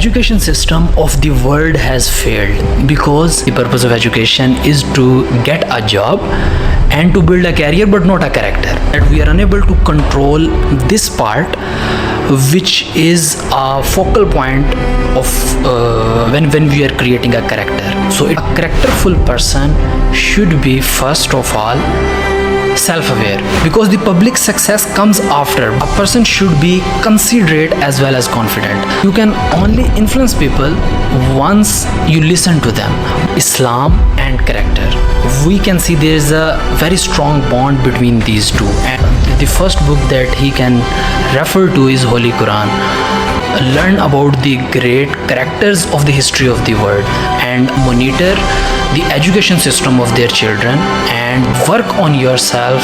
education system of the world has failed because the purpose of education is to get a job and to build a career but not a character. That we are unable to control this part, which is a focal point of when we are creating a character. So a characterful person should be first of all self-aware, because the public success comes after. A person should be considerate as well as confident. You can only influence people once you listen to them. Islam and character, we can see there is a very strong bond between these two, and the first book that he can refer to is Holy Quran. Learn about the great characters of the history of the world and monitor the education system of their children and work on yourself,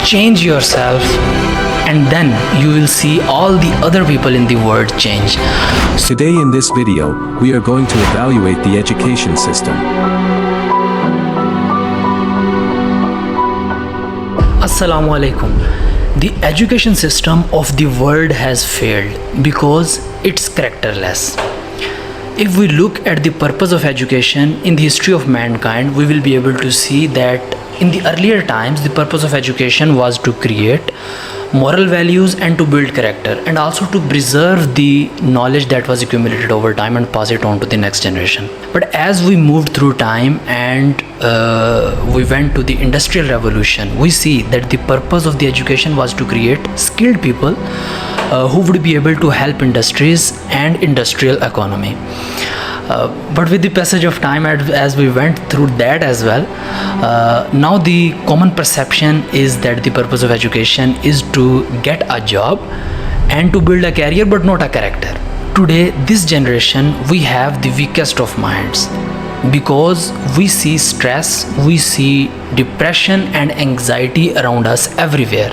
change yourself, and then you will see all the other people in the world change. Today in this video, we are going to evaluate the education system. Assalamu alaikum. The education system of the world has failed because it's characterless. If we look at the purpose of education in the history of mankind, we will be able to see that in the earlier times, the purpose of education was to create moral values and to build character, and also to preserve the knowledge that was accumulated over time and pass it on to the next generation. But as we moved through time and we went to the industrial revolution, we see that the purpose of the education was to create skilled people who would be able to help industries and industrial economy. But with the passage of time, as we went through that as well, now the common perception is that the purpose of education is to get a job and to build a career but not a character. Today, this generation, we have the weakest of minds because we see stress, we see depression and anxiety around us everywhere.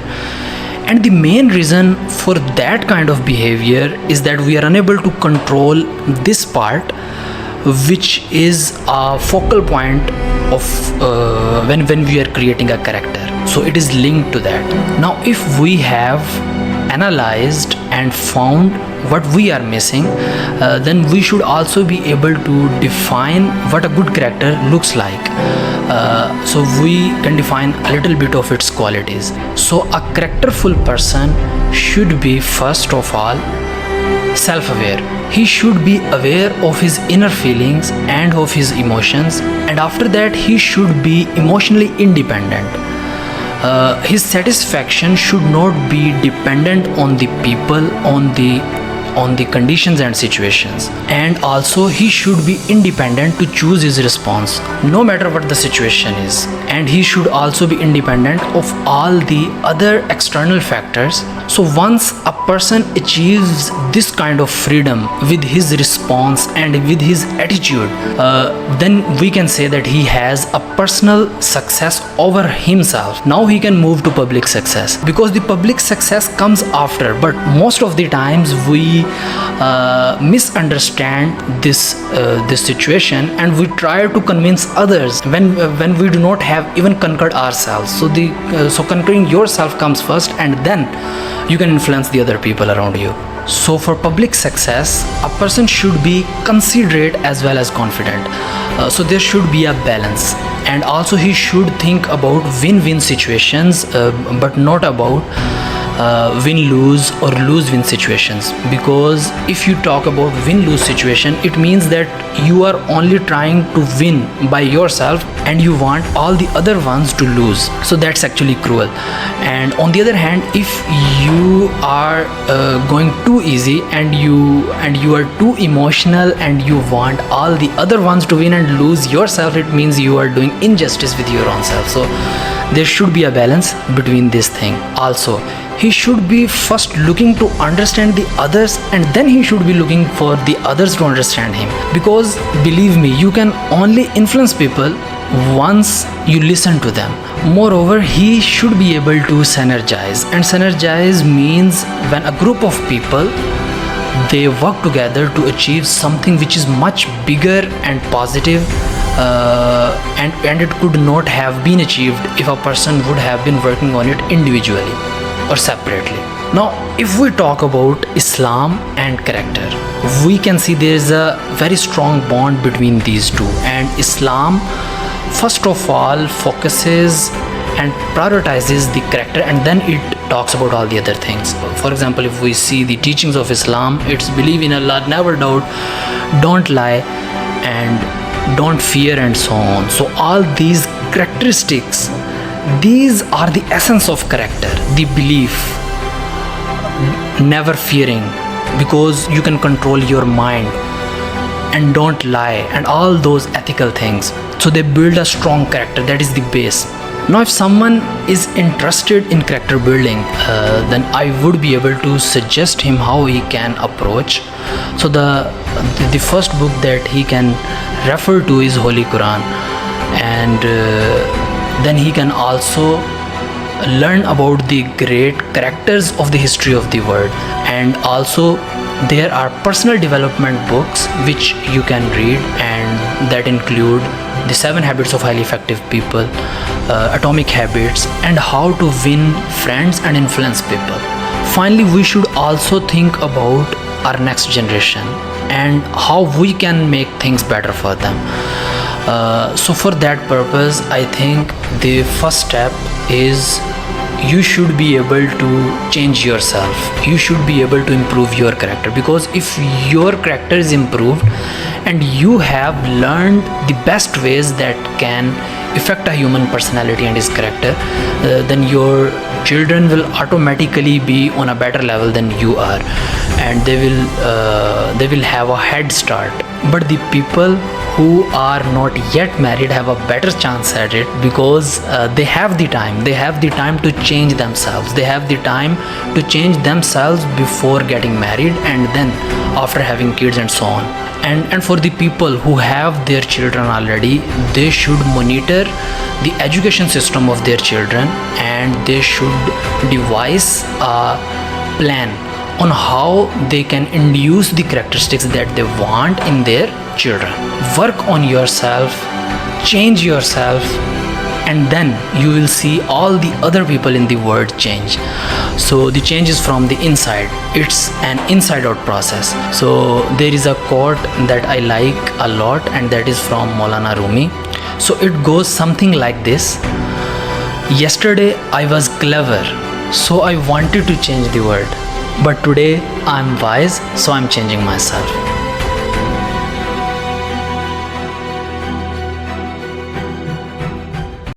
And the main reason for that kind of behavior is that we are unable to control this part, which is a focal point of when we are creating a character. So it is linked to that. Now, if we have analyzed and found what we are missing, then we should also be able to define what a good character looks like. So we can define a little bit of its qualities. So a characterful person should be first of all self-aware. He should be aware of his inner feelings and of his emotions, and after that he should be emotionally independent. His satisfaction should not be dependent on the people, on the conditions and situations, and also he should be independent to choose his response no matter what the situation is, and he should also be independent of all the other external factors. So once a person achieves this kind of freedom with his response and with his attitude, then we can say that he has a personal success over himself. Now he can move to public success, because the public success comes after. But most of the times we misunderstand this situation, and we try to convince others when we do not have even conquered ourselves. So conquering yourself comes first, and then you can influence the other people around you. So for public success, a person should be considerate as well as confident. So there should be a balance, and also he should think about win-win situations, but not about win-lose or lose-win situations. Because if you talk about win-lose situation, it means that you are only trying to win by yourself and you want all the other ones to lose. So that's actually cruel. And on the other hand, if you are going too easy and you are too emotional and you want all the other ones to win and lose yourself, it means you are doing injustice with your own self. So there should be a balance between this thing. Also, he should be first looking to understand the others, and then he should be looking for the others to understand him. Because believe me, you can only influence people once you listen to them. Moreover, he should be able to synergize, and synergize means when a group of people, they work together to achieve something which is much bigger and positive, and it could not have been achieved if a person would have been working on it individually or separately. Now, if we talk about Islam and character, we can see there is a very strong bond between these two. And Islam, first of all, focuses and prioritizes the character, and then it talks about all the other things. For example, if we see the teachings of Islam, it's believe in Allah, never doubt, don't lie, and don't fear, and so on. So all these characteristics, these are the essence of character, the belief, never fearing, because you can control your mind, and don't lie, and all those ethical things. So they build a strong character. That is the base. Now, if someone is interested in character building, then I would be able to suggest him how he can approach. So the first book that he can refer to is Holy Quran, and then he can also learn about the great characters of the history of the world. And also there are personal development books which you can read, and that include the 7 Habits of Highly Effective People, Atomic Habits, and How to Win Friends and Influence People. Finally, we should also think about our next generation and how we can make things better for them. So for that purpose, I think the first step is you should be able to change yourself. You should be able to improve your character, because if your character is improved and you have learned the best ways that can affect a human personality and his character, then your children will automatically be on a better level than you are, and they will have a head start. But the people who are not yet married have a better chance at it, because they have the time to change themselves. They have the time to change themselves before getting married, and then after having kids, and so on. And for the people who have their children already, they should monitor the education system of their children, and they should devise a plan on how they can induce the characteristics that they want in their children. Work on yourself, change yourself, and then you will see all the other people in the world change. So the change is from the inside. It's an inside out process. So there is a quote that I like a lot, and that is from Maulana Rumi. So it goes something like this: yesterday I was clever, so I wanted to change the world. But today I'm wise, so I'm changing myself.